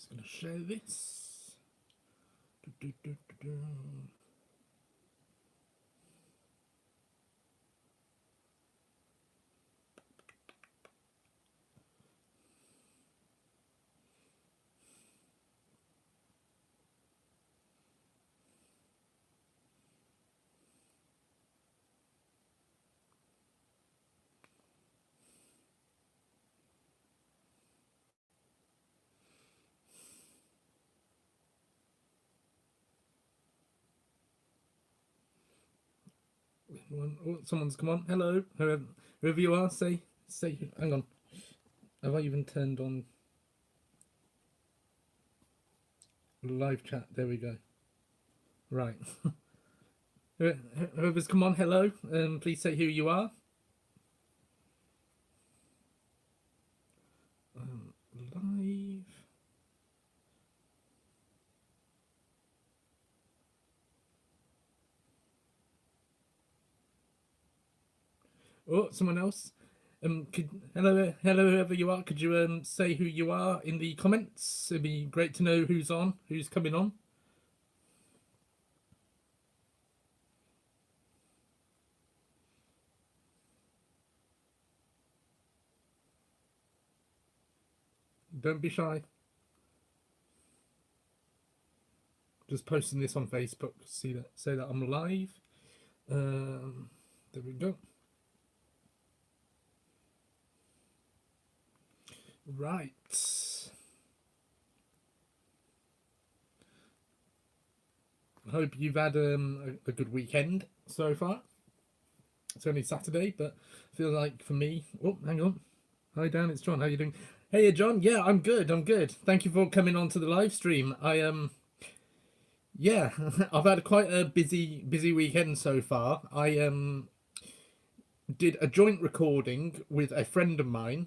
Just gonna share this. Do, do, do, do, do. Oh, someone's come on. Hello, whoever you are. Say. Hang on. Have I even turned on live chat? There we go. Right. Whoever's come on. Hello. Please say who you are. Live. Oh, someone else. Hello, whoever you are. Could you say who you are in the comments? It'd be great to know who's on, who's coming on. Don't be shy. Just posting this on Facebook. Say that I'm live. There we go. Right. I hope you've had a good weekend so far. It's only Saturday, but I feel like for me. Oh, hang on. Hi Dan, it's John. How you doing? Hey John. Yeah, I'm good. Thank you for coming on to the live stream. Yeah, I've had quite a busy weekend so far. I did a joint recording with a friend of mine.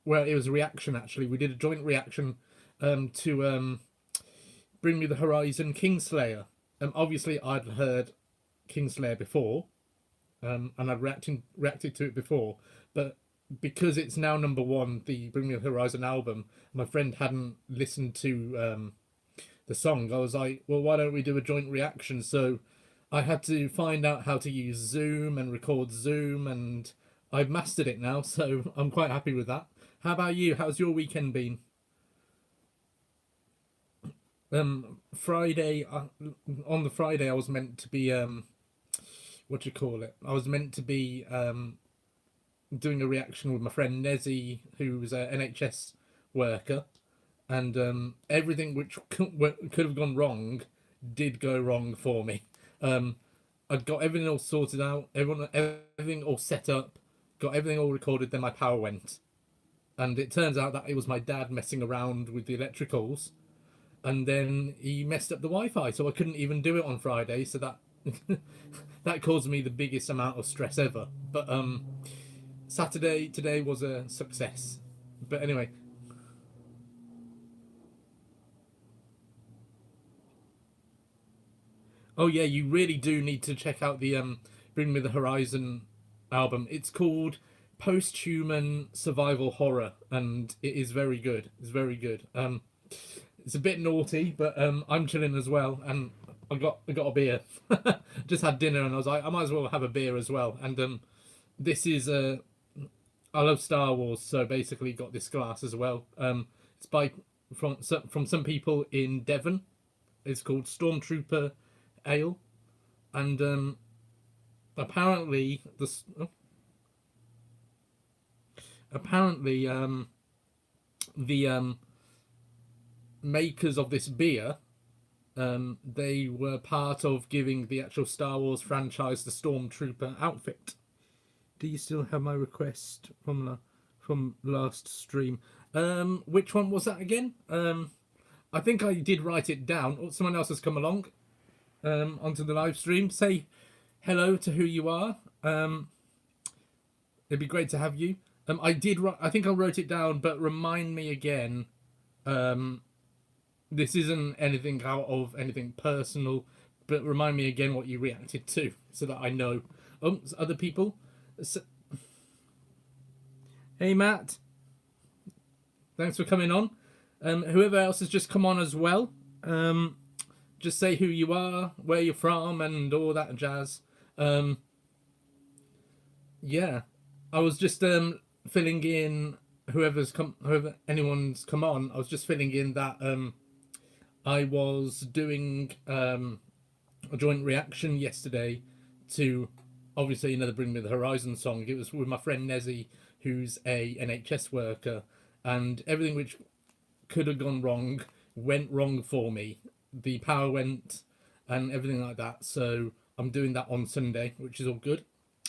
Where it was a reaction actually. We did a joint reaction to Bring Me the Horizon Kingslayer. Obviously I'd heard Kingslayer before, and I'd reacted to it before, but because it's now number one, the Bring Me the Horizon album, my friend hadn't listened to the song. I was like, well, why don't we do a joint reaction? So I had to find out how to use Zoom and record Zoom, and I've mastered it now, so I'm quite happy with that. How about you? How's your weekend been? Friday, on the Friday, I was meant to be what do you call it? I was meant to be doing a reaction with my friend Nezzy, who's an NHS worker, and everything which could have gone wrong did go wrong for me. I'd got everything all sorted out, everything all set up, got everything all recorded. Then my power went, and it turns out that it was my dad messing around with the electricals, and then he messed up the Wi-Fi, so I couldn't even do it on Friday. So that that caused me the biggest amount of stress ever. But Saturday today was a success. But anyway, oh yeah, you really do need to check out the Bring Me the Horizon album. It's called Post-Human Survival Horror, and it is very good. It's very good. It's a bit naughty, but I'm chilling as well, and I got a beer. Just had dinner, and I was like, I might as well have a beer as well. And this is I love Star Wars, so basically got this glass as well. It's by from some people in Devon. It's called Stormtrooper Ale, and apparently apparently the makers of this beer, they were part of giving the actual Star Wars franchise the Stormtrooper outfit. Do you still have my request from last stream? Which one was that again? I think I did write it down. Oh, someone else has come along onto the live stream. Say hello to who you are. It'd be great to have you. I did. I think I wrote it down, but remind me again. This isn't anything out of anything personal, but remind me again what you reacted to, so that I know. Other people. Hey Matt, thanks for coming on. Whoever else has just come on as well, just say who you are, where you're from, and all that jazz. Yeah, I was just filling in whoever anyone's come on. I was just filling in that I was doing a joint reaction yesterday to obviously another Bring Me the Horizon song. It was with my friend Nezzy, who's a NHS worker, and everything which could have gone wrong went wrong for me. The power went and everything like that. So I'm doing that on Sunday, which is all good.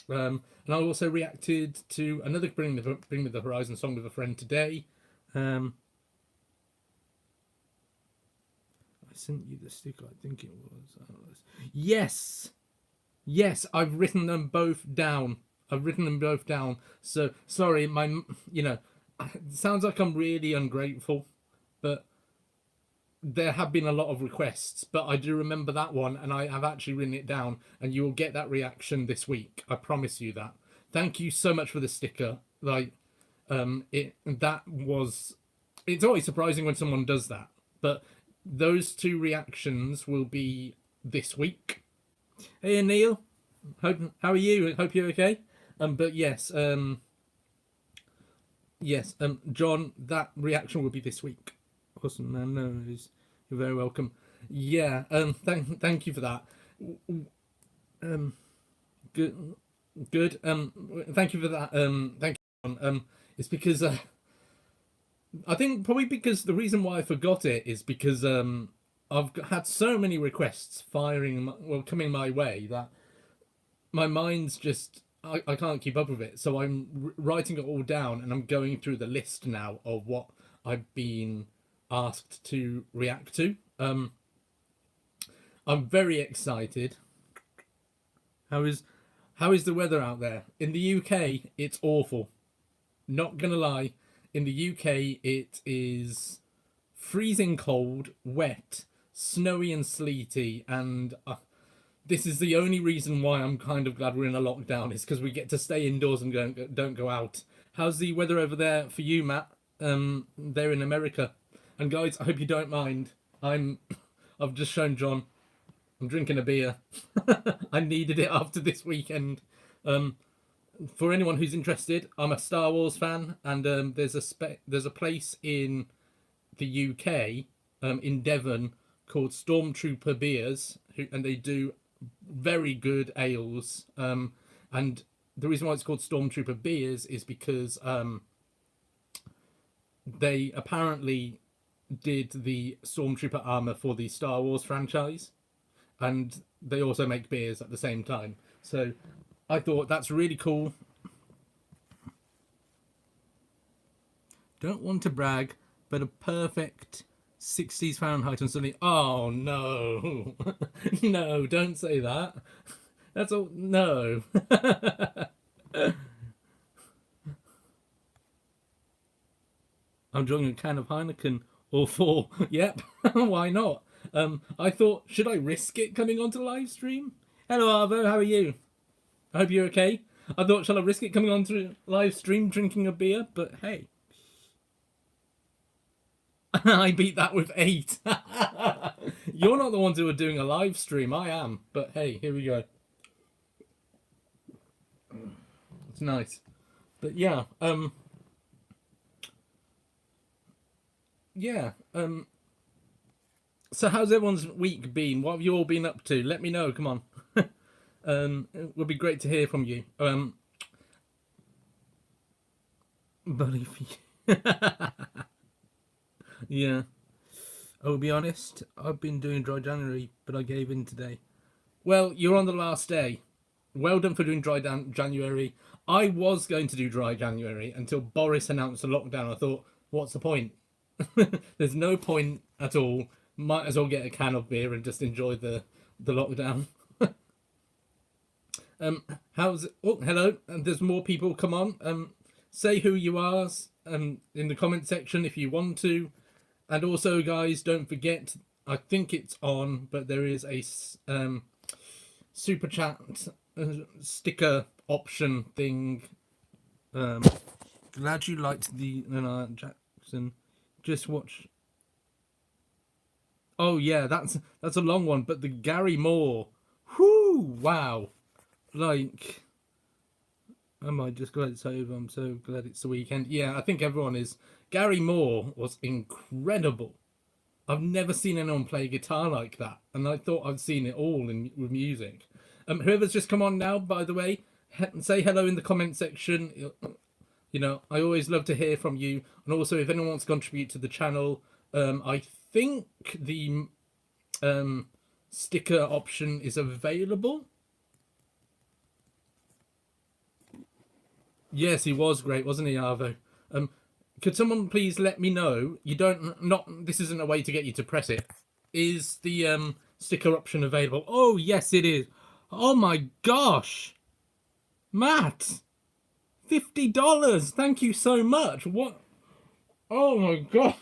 And I also reacted to another Bring Me the Horizon song with a friend today. I sent you the sticker, I think it was. Yes! Yes, I've written them both down. So, sorry, it sounds like I'm really ungrateful, but there have been a lot of requests, but I do remember that one, and I have actually written it down, and you will get that reaction this week. I promise you that. Thank you so much for the sticker. It's always surprising when someone does that, but those two reactions will be this week. Hey, Neil. How are you? Hope you're okay. But yes, John, that reaction will be this week. Awesome, man. No, you're very welcome. Yeah. Thank you for that. Good. Good. Thank you for that. Thank you. John. It's because I think probably because the reason why I forgot it is because I've had so many requests coming my way that my mind's just I can't keep up with it. So I'm writing it all down, and I'm going through the list now of what I've been asked to react to. I'm very excited. How is the weather out there? In the UK, it's awful. Not gonna lie. In the UK, it is freezing cold, wet, snowy and sleety, and this is the only reason why I'm kind of glad we're in a lockdown, is because we get to stay indoors and don't go out. How's the weather over there for you, Matt? There in America. And guys, I hope you don't mind. I've just shown John I'm drinking a beer. I needed it after this weekend. For anyone who's interested, I'm a Star Wars fan, and there's a place in the UK, in Devon, called Stormtrooper Beers, and they do very good ales. And the reason why it's called Stormtrooper Beers is because they apparently did the Stormtrooper armor for the Star Wars franchise, and they also make beers at the same time. So I thought that's really cool. Don't want to brag, but a perfect 60s Fahrenheit and sunny. Oh no, no! Don't say that. That's all. No. I'm drinking a can of Heineken or four. Yep. Why not? I thought, should I risk it coming onto the live stream? Hello, Arvo. How are you? I hope you're okay. I thought, shall I risk it coming onto live stream drinking a beer? But hey. I beat that with 8. You're not the ones who are doing a live stream. I am. But hey, here we go. It's nice. But yeah. Yeah. So how's everyone's week been? What have you all been up to? Let me know. Come on. It would be great to hear from you. Buddy. Yeah. I'll be honest, I've been doing dry January, but I gave in today. Well, you're on the last day. Well done for doing dry January. I was going to do dry January until Boris announced a lockdown. I thought, what's the point? There's no point at all. Might as well get a can of beer and just enjoy the lockdown. How's it? Oh, hello. And there's more people. Come on. Say who you are in the comment section if you want to. And also, guys, don't forget, I think it's on, but there is a super chat sticker option thing. Glad you liked the Jackson. Just watch Oh yeah, that's a long one, but the Gary Moore, whoo, wow, like. I might just glad it's over. I'm so glad it's the weekend. Yeah, I think everyone is. Gary Moore was incredible. I've never seen anyone play guitar like that, and I thought I'd seen it all in with music. Whoever's just come on now, by the way, say hello in the comment section. You know, I always love to hear from you, and also if anyone wants to contribute to the channel, I think the sticker option is available. Yes, he was great, wasn't he, Arvo? Could someone please let me know? You don't not. This isn't a way to get you to press it. Is the sticker option available? Oh yes, it is. Oh my gosh, Matt, $50. Thank you so much. What? Oh my gosh.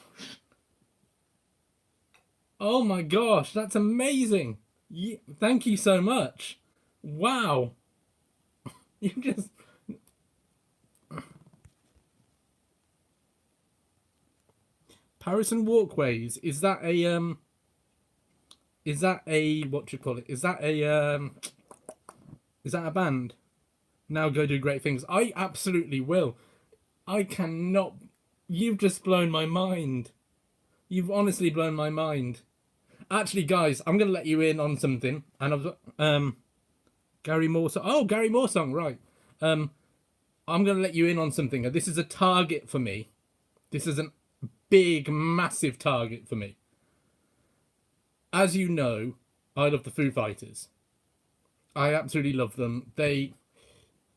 Oh my gosh, that's amazing. Thank you so much. Wow. You just Paris and Walkways. Is that a what you call it? Is that a band? Now go do great things. I absolutely will. I cannot. You've just blown my mind. You've honestly blown my mind. Actually, guys, I'm gonna let you in on something. And I've Gary Moore. Oh, Gary Moore song, right? I'm gonna let you in on something. This is a target for me. This is a big, massive target for me. As you know, I love the Foo Fighters. I absolutely love them. They,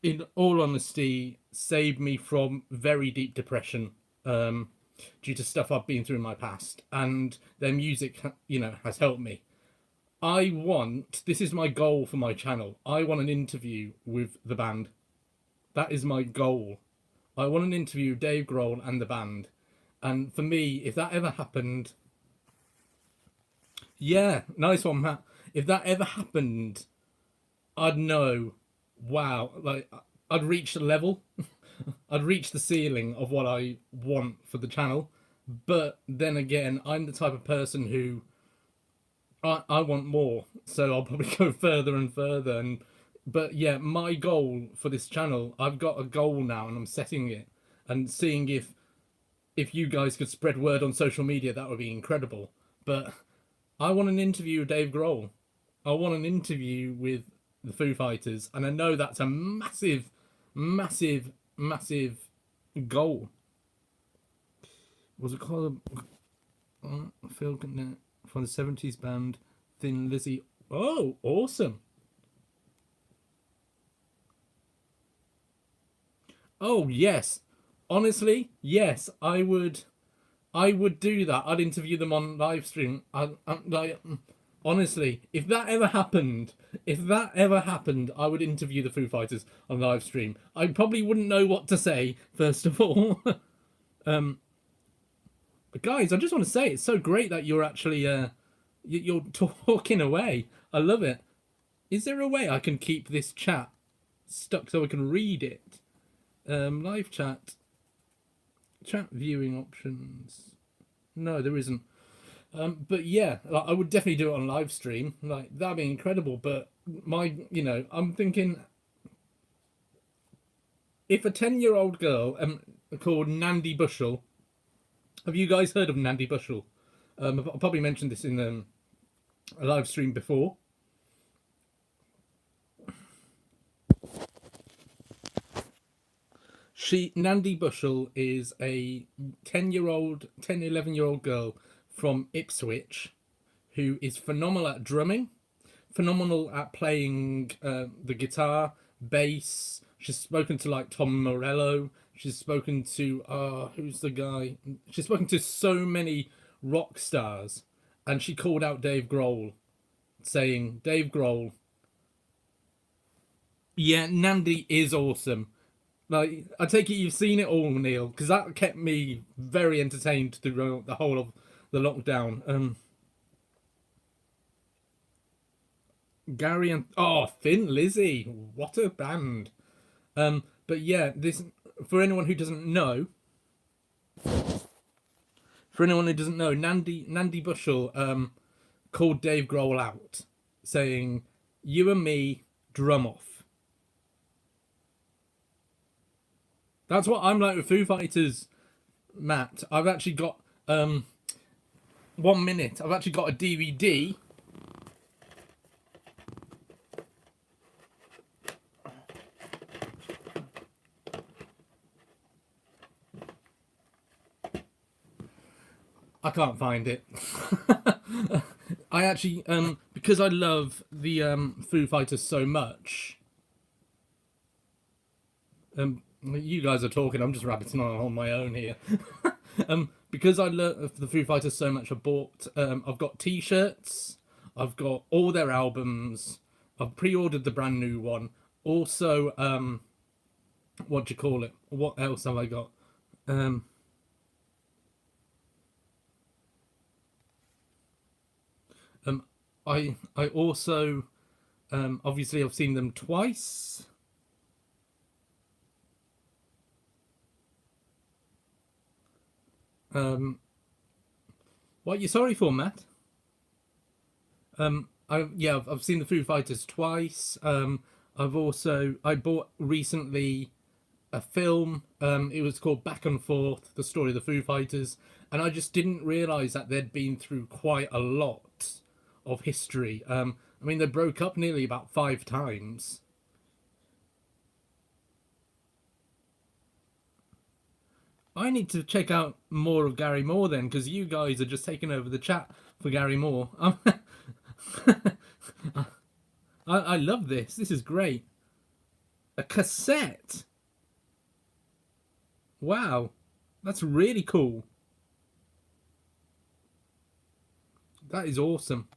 in all honesty, saved me from very deep depression due to stuff I've been through in my past, and their music, you know, has helped me. This is my goal for my channel. I want an interview with the band. That is my goal. I want an interview with Dave Grohl and the band. And for me, if that ever happened, yeah, nice one, Matt. If that ever happened, I'd know, wow, like I'd reach the level, I'd reach the ceiling of what I want for the channel. But then again, I'm the type of person who I want more, so I'll probably go further and further. And but yeah, my goal for this channel, I've got a goal now, and I'm setting it and seeing if you guys could spread word on social media, that would be incredible. But I want an interview with Dave Grohl. I want an interview with the Foo Fighters, and I know that's a massive, massive, massive goal. Was it called Phil from the '70s band Thin Lizzy? Oh, awesome! Oh yes, honestly, yes, I would. I would do that. I'd interview them on live stream. Like, honestly, if that ever happened, I would interview the Foo Fighters on live stream. I probably wouldn't know what to say first of all. But guys, I just want to say it's so great that you're actually you're talking away. I love it. Is there a way I can keep this chat stuck so I can read it? Live chat viewing options. No, there isn't. But yeah, like, I would definitely do it on live stream. Like that'd be incredible. But I'm thinking if a 10-year-old girl called Nandi Bushell. Have you guys heard of Nandi Bushell? I've probably mentioned this in a live stream before. Nandi Bushell is a 11-year-old girl from Ipswich who is phenomenal at drumming, phenomenal at playing the guitar, bass. She's spoken to like Tom Morello. She's spoken to who's the guy? She's spoken to so many rock stars, and she called out Dave Grohl, saying, "Dave Grohl, yeah, Nandi is awesome." Like, I take it you've seen it all, Neil, because that kept me very entertained through the whole of the lockdown. Gary and Thin Lizzy, what a band! But yeah, this for anyone who doesn't know, Nandi Bushell called Dave Grohl out, saying, "You and me, drum off." That's what I'm like with Foo Fighters, Matt. I've actually got 1 minute. I've actually got a DVD. I can't find it. I actually, because I love the Foo Fighters so much. You guys are talking. I'm just rabbiting on my own here. Because I love the Foo Fighters so much, I bought. I've got T-shirts. I've got all their albums. I've pre-ordered the brand new one. Also, what do you call it? What else have I got? Um, um, I also obviously I've seen them twice. Um, what are you sorry for, Matt? I've seen the Foo Fighters twice. I bought recently a film. It was called Back and Forth: The Story of the Foo Fighters, and I just didn't realize that they'd been through quite a lot of history. I mean, they broke up nearly about 5 times. I need to check out more of Gary Moore then, because you guys are just taking over the chat for Gary Moore. I love this. This is great. A cassette. Wow, that's really cool. That is awesome.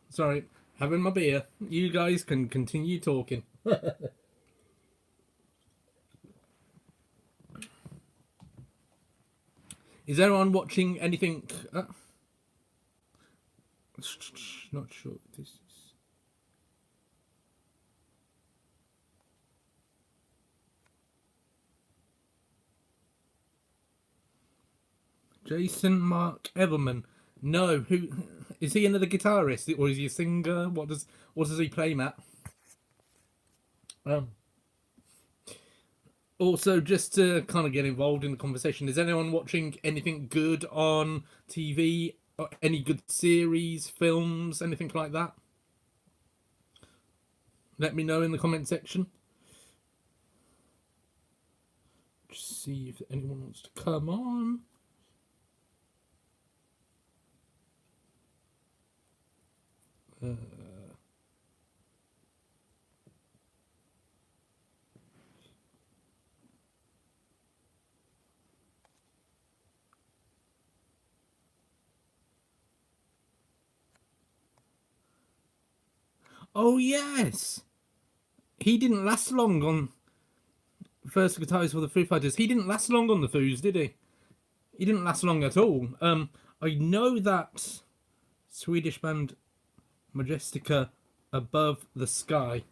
Sorry, having my beer. You guys can continue talking. Is anyone watching anything? Not sure if this is. Jason Mark Everman. No, who is he? Another guitarist or is he a singer? What does he play, Matt? Um, Also, just to kind of get involved in the conversation, is anyone watching anything good on TV? Or any good series, films, anything like that? Let me know in the comment section. Just see if anyone wants to come on. Oh yes, he didn't last long on first guitarist for the Foo Fighters. He didn't last long on the Foos, did he? He didn't last long at all. I know that Swedish band Majestica Above the Sky.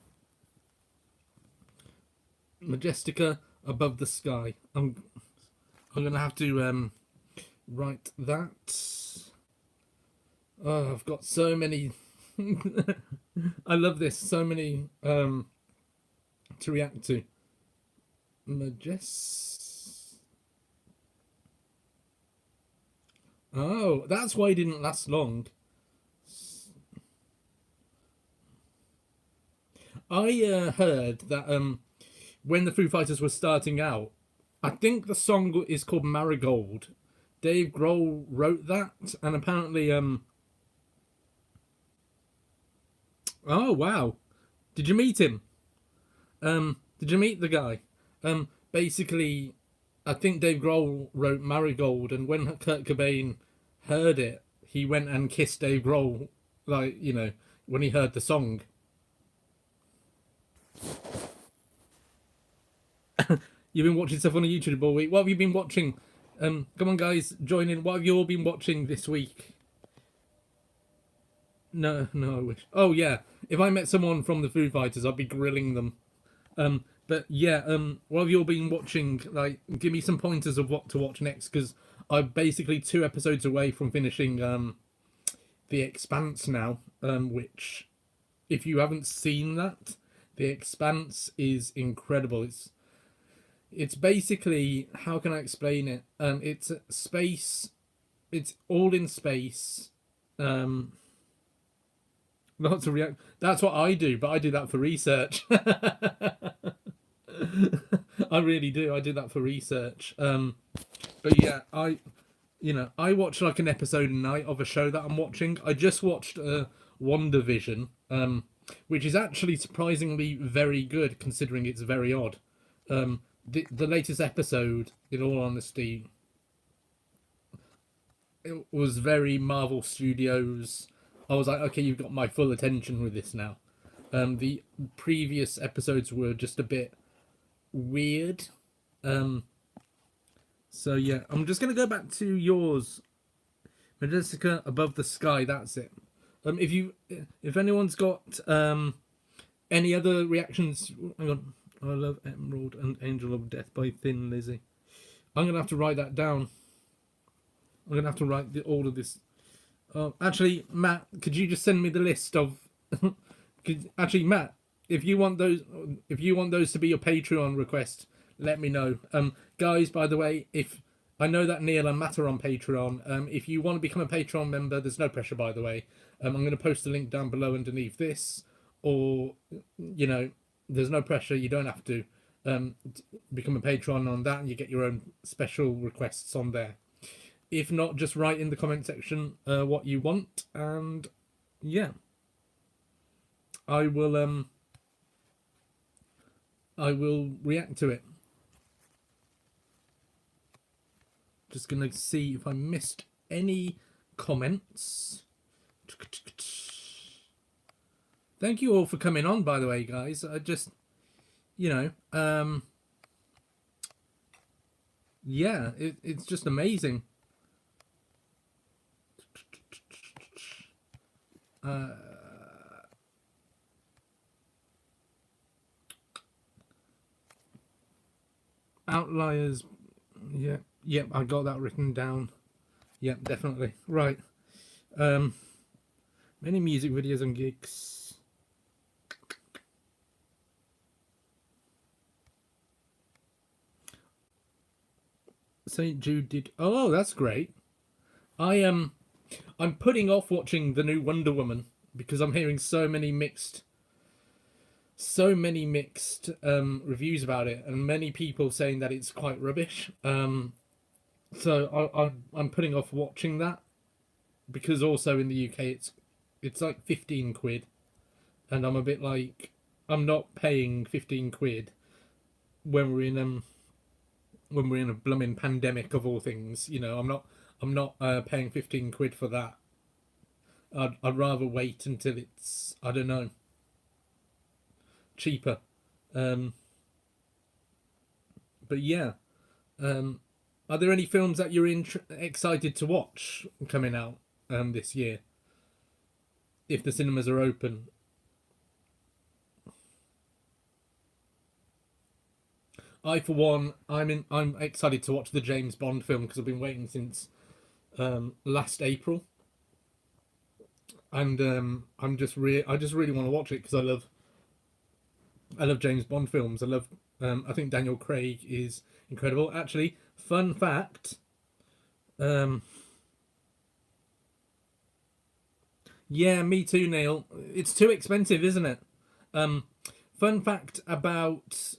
Majestica Above the Sky. I'm gonna have to write that. Oh, I've got so many. I love this. So many to react to. Majest. Oh, that's why he didn't last long. I heard that when the Foo Fighters were starting out, I think the song is called Marigold. Dave Grohl wrote that, and apparently, oh wow, did you meet him? Did you meet the guy? Basically, I think Dave Grohl wrote Marigold, and when Kurt Cobain heard it, he went and kissed Dave Grohl, like when he heard the song. You've been watching stuff on YouTube all week. What have you been watching? Come on, guys, join in. What have you all been watching this week? No, no, I wish. Oh yeah, if I met someone from the Foo Fighters, I'd be grilling them. But yeah, what have you all been watching? Like, give me some pointers of what to watch next, because I'm basically 2 episodes away from finishing The Expanse now, which, if you haven't seen that, The Expanse is incredible. It's basically, how can I explain it? It's space. It's all in space. Lots of react. That's what I do, but I do that for research. I really do. I do that for research. But yeah, I watch like an episode a night of a show that I'm watching. I just watched WandaVision, which is actually surprisingly very good considering it's very odd. The latest episode, in all honesty, it was very Marvel Studios. I was like, okay, you've got my full attention with this now. The previous episodes were just a bit weird. So yeah, I'm just gonna go back to yours, Majestica Above the Sky. That's it. If anyone's got any other reactions, hang on. I Love Emerald and Angel of Death by Thin Lizzy. I'm gonna have to write that down. I'm gonna have to write all of this. Actually, Matt, could you just send me the list of? Actually, Matt, if you want those to be your Patreon request, let me know. Guys, by the way, if I know that Neil and Matt are on Patreon, if you want to become a Patreon member, there's no pressure, by the way. I'm going to post the link down below underneath this, or there's no pressure. You don't have to become a Patreon on that, and you get your own special requests on there. If not, just write in the comment section what you want, and yeah, I will react to it. Just gonna see if I missed any comments. Thank you all for coming on, by the way, guys. I just, yeah, it's just amazing. Outliers, yeah, I got that written down. Yeah, definitely. Right. Many music videos and gigs. St. Jude did. Oh, that's great. I'm putting off watching the new Wonder Woman because I'm hearing so many mixed reviews about it, and many people saying that it's quite rubbish. So I'm putting off watching that because also in the UK it's like 15 quid, and I'm a bit like, I'm not paying 15 quid when we're in a blooming pandemic of all things. I'm not paying 15 quid for that. I'd rather wait until it's, I don't know, cheaper. But yeah, are there any films that you're excited to watch coming out this year, if the cinemas are open? I, for one, I'm excited to watch the James Bond film because I've been waiting since last April, and I just really want to watch it because I love James Bond films. I think Daniel Craig is incredible. Actually, fun fact. Yeah, me too, Neil. It's too expensive, isn't it? Fun fact about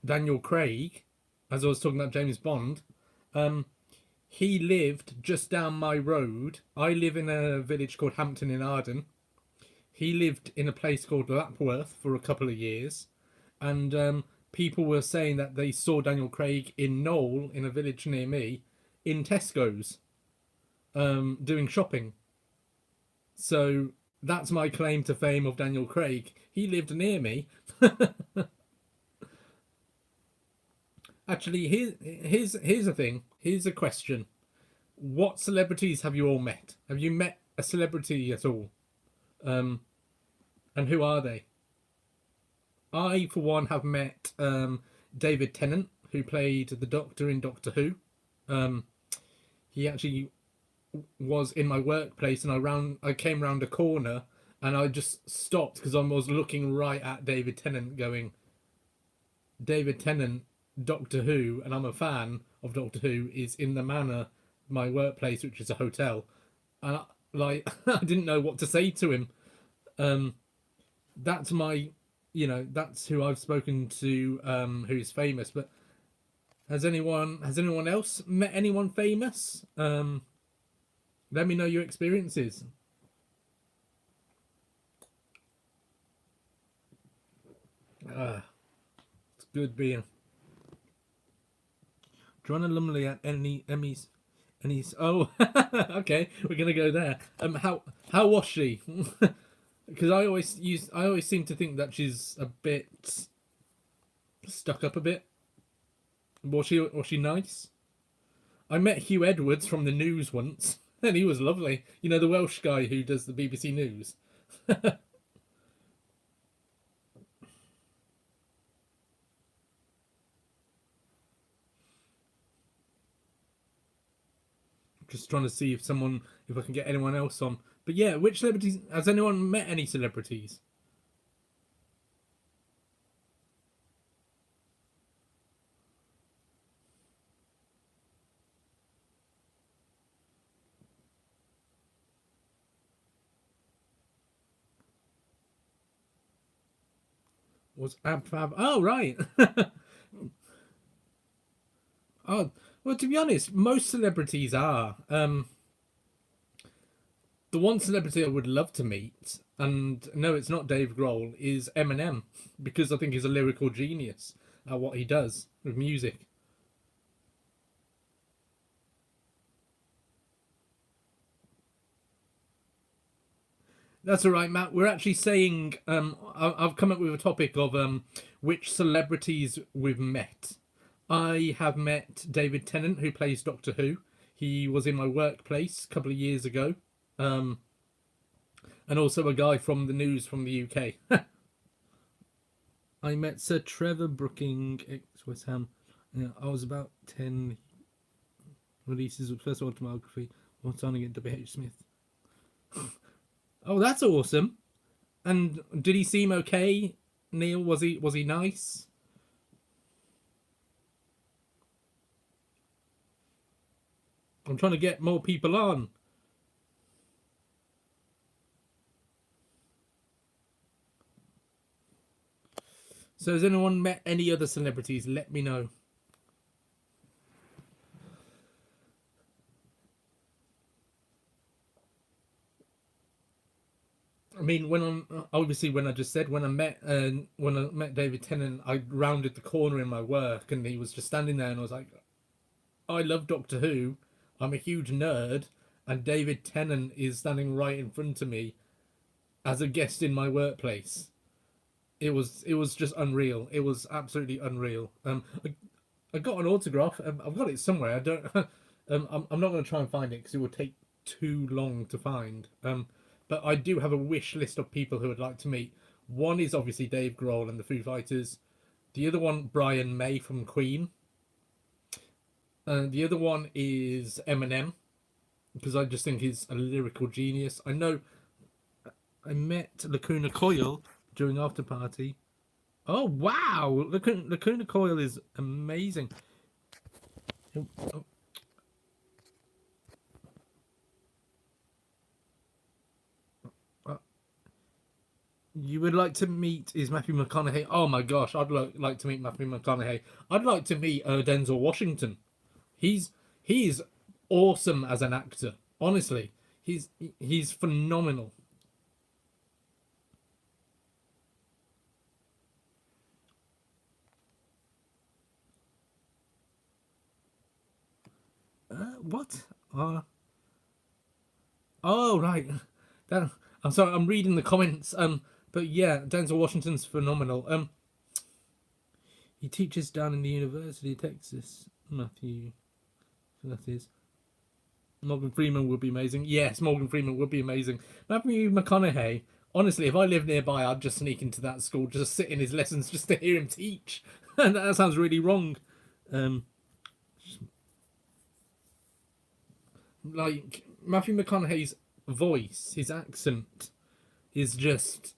Daniel Craig, as I was talking about James Bond. He lived just down my road. I live in a village called Hampton in Arden. He lived in a place called Lapworth for a couple of years, and people were saying that they saw Daniel Craig in Knowle, in a village near me, in Tesco's, doing shopping. So that's my claim to fame of Daniel Craig. He lived near me. Actually, here's a thing. Here's a question. What celebrities have you all met? Have you met a celebrity at all? And who are they? I, for one, have met David Tennant, who played the Doctor in Doctor Who. he actually was in my workplace, and I came round a corner, and I just stopped because I was looking right at David Tennant, going, David Tennant, Doctor Who, and I'm a fan of Doctor Who, is in the manor, my workplace, which is a hotel, and like I didn't know what to say to him. Um, that's my, that's who I've spoken to, who's famous. But has anyone else met anyone famous? Let me know your experiences. Ah, it's good being. Joanna Lumley at any Emmys. Emmys. Oh, okay, we're gonna go there. How was she? Because I always seem to think that she's a bit stuck up a bit. Was she nice? I met Hugh Edwards from the news once, and he was lovely. You know, the Welsh guy who does the BBC News. Just trying to see if I can get anyone else on. But yeah, which celebrities? Has anyone met any celebrities? Was Ab Fab? Oh right. Oh well, to be honest, most celebrities are. The one celebrity I would love to meet, and no, it's not Dave Grohl, is Eminem, because I think he's a lyrical genius at what he does with music. That's all right, Matt. We're actually saying I've come up with a topic of which celebrities we've met. I have met David Tennant, who plays Doctor Who. He was in my workplace a couple of years ago, um, and also a guy from the news from the UK. I met Sir Trevor Brooking, ex West Ham. Yeah, I was about 10. Releases of first autobiography. What's on again? W.H. Smith. Oh, that's awesome. And did he seem okay? Neil, was he nice? I'm trying to get more people on. So has anyone met any other celebrities? Let me know. I mean, when I just said when I met David Tennant, I rounded the corner in my work, and he was just standing there, and I was like, I love Doctor Who. I'm a huge nerd, and David Tennant is standing right in front of me as a guest in my workplace. It was just unreal. It was absolutely unreal. I got an autograph. I've got it somewhere. I don't. I'm not going to try and find it because it would take too long to find. But I do have a wish list of people who I'd like to meet. One is obviously Dave Grohl and the Foo Fighters. The other one, Brian May from Queen. The other one is Eminem, because I just think he's a lyrical genius. I know I met Lacuna Coil during After Party. Oh wow, Lacuna Coil is amazing. Oh, oh, uh, you would like to meet is Matthew McConaughey? Oh my gosh, I'd like to meet Matthew McConaughey. I'd like to meet Denzel Washington. He's he's awesome as an actor. Honestly, he's phenomenal. What? Oh right. That, I'm sorry. I'm reading the comments. But yeah, Denzel Washington's phenomenal. He teaches down in the University of Texas. Matthew, so that is. Morgan Freeman would be amazing. Yes, Morgan Freeman would be amazing. Matthew McConaughey. Honestly, if I lived nearby, I'd just sneak into that school, just sit in his lessons, just to hear him teach. And that sounds really wrong. Um, like Matthew McConaughey's voice, his accent is just.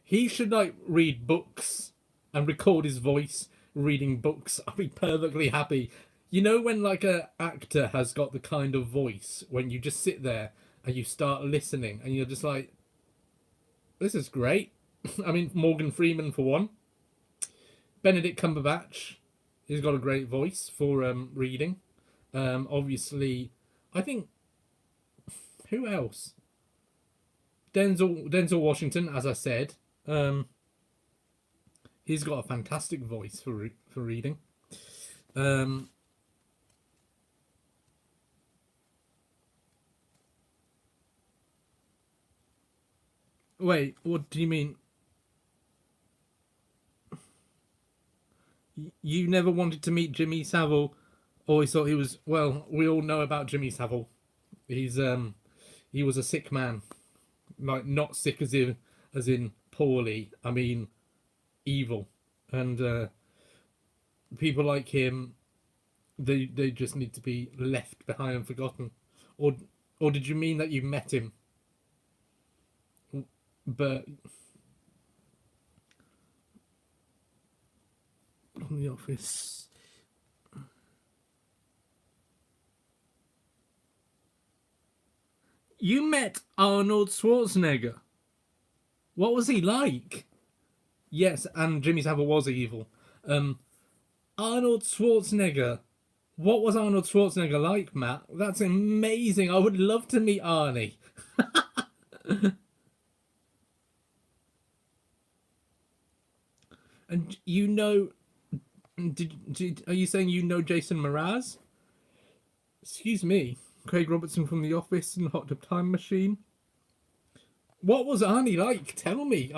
He should like read books and record his voice reading books. I'd be perfectly happy. You know when like a actor has got the kind of voice when you just sit there and you start listening and you're just like, this is great. I mean, Morgan Freeman for one. Benedict Cumberbatch, he's got a great voice for reading. Obviously, I think who else? Denzel Washington, as I said, he's got a fantastic voice for reading. Wait, what do you mean? You never wanted to meet Jimmy Savile? Always thought he was. Well, we all know about Jimmy Savile. He's he was a sick man, like not sick as in poorly. I mean, evil, and people like him, they just need to be left behind and forgotten. Or or did you mean that you met him? But on The Office. You met Arnold Schwarzenegger. What was he like? Yes, and Jimmy Savile was evil. Arnold Schwarzenegger. What was Arnold Schwarzenegger like, Matt? That's amazing. I would love to meet Arnie. And you know, are you saying you know Jason Mraz? Excuse me, Craig Robertson from The Office and Hot Tub Time Machine. What was Arnie like? Tell me.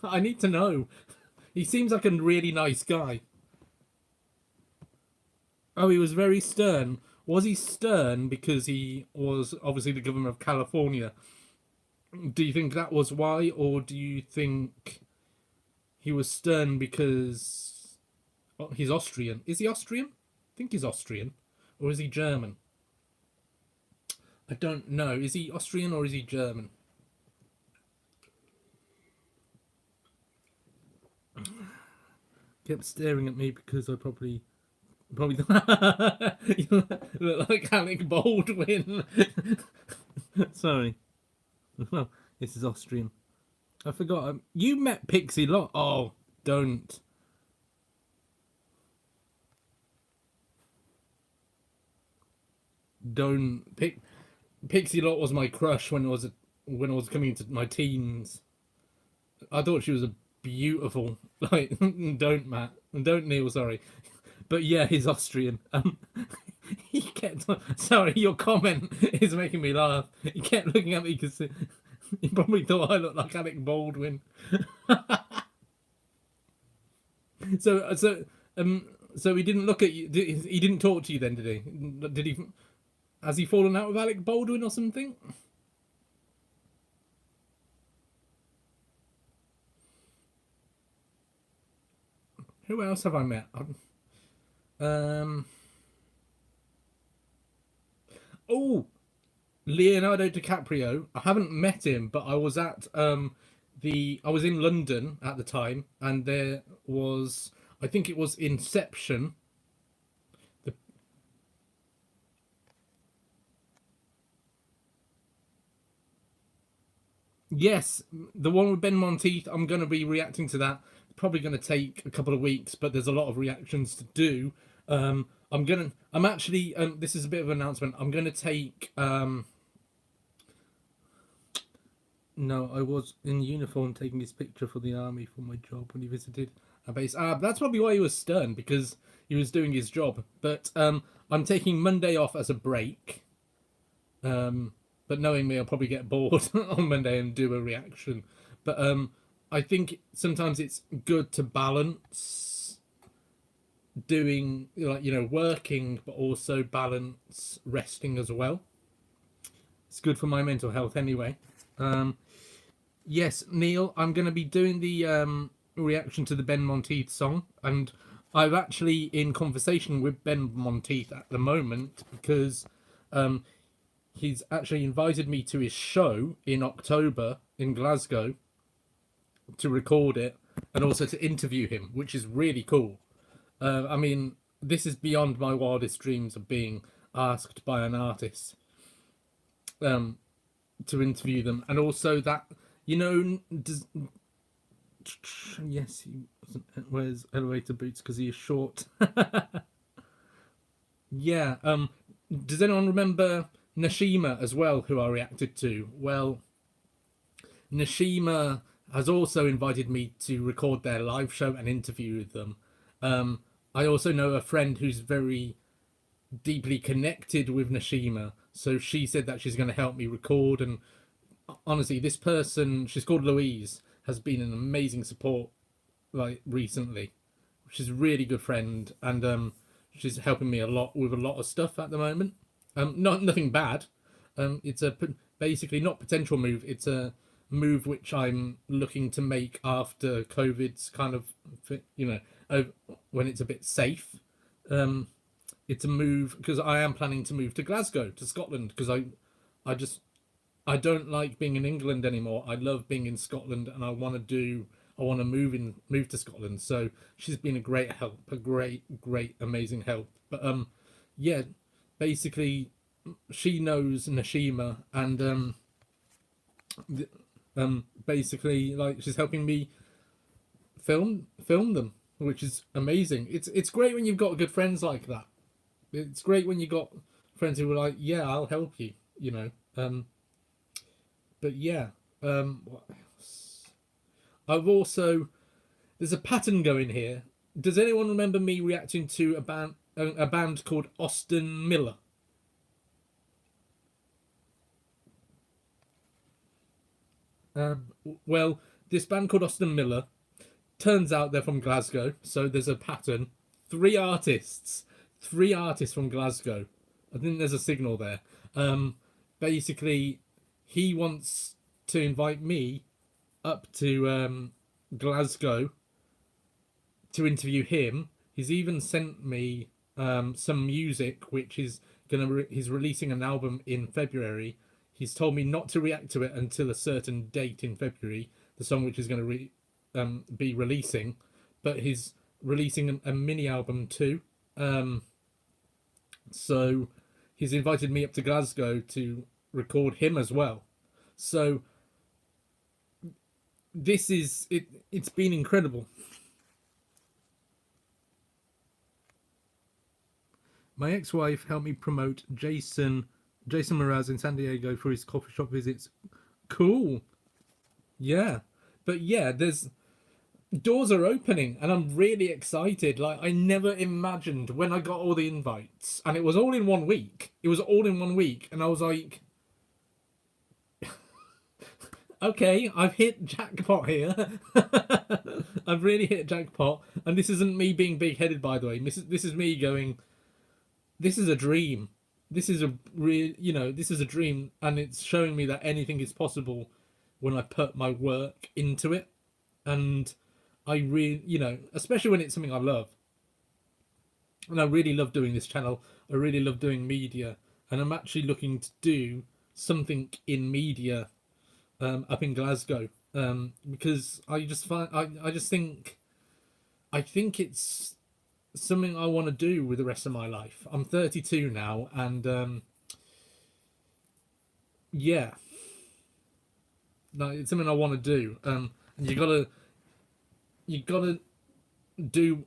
I need to know. He seems like a really nice guy. Oh, he was very stern. Was he stern because he was obviously the governor of California? Do you think that was why, or do you think he was stern because he's Austrian? Is he Austrian? I think he's Austrian. Or is he German? I don't know. Is he Austrian or is he German? Kept staring at me because I probably you look like Alec Baldwin. Sorry. Well, this is Austrian. I forgot. You met Pixie Lott. Oh, don't. Don't. Pixie Lott was my crush when I was coming into my teens. I thought she was a beautiful. Like, don't Matt, don't Neil. Sorry, but yeah, he's Austrian. He kept. Sorry, your comment is making me laugh. He kept looking at me because he probably thought I looked like Alec Baldwin. So he didn't look at you. He didn't talk to you then, did he? Did he? Has he fallen out with Alec Baldwin or something? Who else have I met? Um. Oh, Leonardo DiCaprio. I haven't met him, but I was at I was in London at the time, and there was, I think it was Inception. The, yes, the one with Ben Monteith. I'm going to be reacting to that. Probably going to take a couple of weeks, but there's a lot of reactions to do. I'm actually. This is a bit of an announcement. I'm going to take. No, I was in uniform taking his picture for the army for my job when he visited a base. That's probably why he was stern, because he was doing his job. But I'm taking Monday off as a break. But knowing me, I'll probably get bored on Monday and do a reaction. But I think sometimes it's good to balance doing, like, working, but also balance resting as well. It's good for my mental health anyway. Yes, Neil, I'm going to be doing the reaction to the Ben Monteith song, and I'm actually in conversation with Ben Monteith at the moment because He's actually invited me to his show in October in Glasgow to record it and also to interview him, which is really cool. I mean, this is beyond my wildest dreams of being asked by an artist um, to interview them, and also that does, yes, he wears elevator boots because he is short. Yeah. Does anyone remember Nashima as well, who I reacted to? Well, Nashima has also invited me to record their live show and interview them. I also know a friend who's very deeply connected with Nashima, so she said that she's going to help me record. And honestly, this person, she's called Louise, has been an amazing support like recently. She's a really good friend, and she's helping me a lot with a lot of stuff at the moment. Not nothing bad. It's a basically not potential move. It's a move which I'm looking to make after COVID's kind of, when it's a bit safe. It's a move because I am planning to move to Glasgow, to Scotland, because I just I don't like being in England anymore. I love being in Scotland, and I want to move to Scotland. So she's been a great help, a great amazing help. But yeah, basically she knows Nashima, and basically like she's helping me film them, which is amazing. It's great when you've got good friends like that. It's great when you got friends who are like, yeah, I'll help you, you know. But yeah, what else? I've also there's a pattern going here. Does anyone remember me reacting to a band called Austin Miller? Um, well, this band called Austin Miller, turns out they're from Glasgow, so there's a pattern. Three artists, three artists from Glasgow. I think there's a signal there. Um, Basically, he wants to invite me up to Glasgow to interview him. He's even sent me some music, which is he's releasing an album in February. He's told me not to react to it until a certain date in February. The song which is going to be releasing, but he's releasing a mini album too. Um, so he's invited me up to Glasgow to record him as well. So this is it. It's been incredible. My ex-wife helped me promote Jason Mraz in San Diego for his coffee shop visits. Cool. Yeah. But yeah, there's doors are opening and I'm really excited. Like I never imagined when I got all the invites and it was all in one week. It was all in one week and I was like, okay, I've hit jackpot here. I've really hit jackpot, and this isn't me being big-headed, by the way. This is me going, this is a dream. This is a real, this is a dream, and it's showing me that anything is possible when I put my work into it. And I really, especially when it's something I love. And I really love doing this channel. I really love doing media, and I'm actually looking to do something in media up in Glasgow, because I just find I just think it's something I want to do with the rest of my life. I'm 32 now, and yeah, no, it's something I want to do. And you gotta do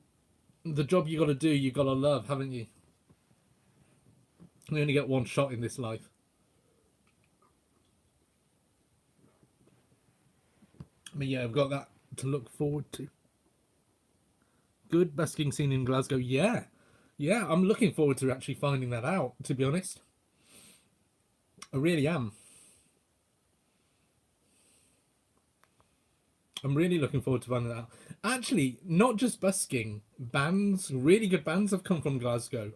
the job you gotta do. You gotta love, haven't you? You only get one shot in this life. But yeah, I've got that to look forward to. Good basking scene in Glasgow. Yeah, yeah, I'm looking forward to actually finding that out. To be honest, I really am. I'm really looking forward to finding that out. Actually, not just busking, bands, really good bands have come from Glasgow.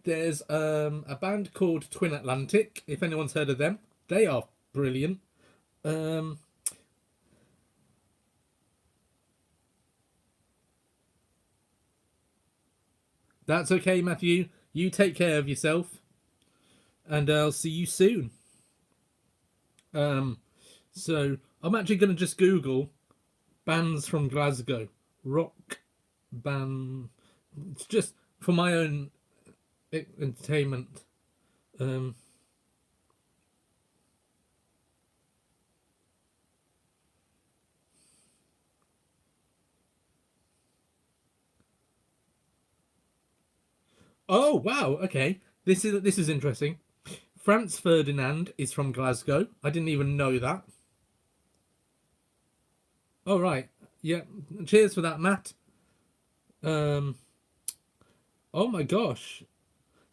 There's a band called Twin Atlantic. If anyone's heard of them, they are brilliant. Um, that's okay, Matthew. You take care of yourself. and I'll see you soon. Um, so I'm actually going to just Google bands from Glasgow, rock band. It's just for my own entertainment. Um, oh wow, okay. This is interesting. Franz Ferdinand is from Glasgow. I didn't even know that. Oh right, yeah. Cheers for that, Matt. Um, oh my gosh,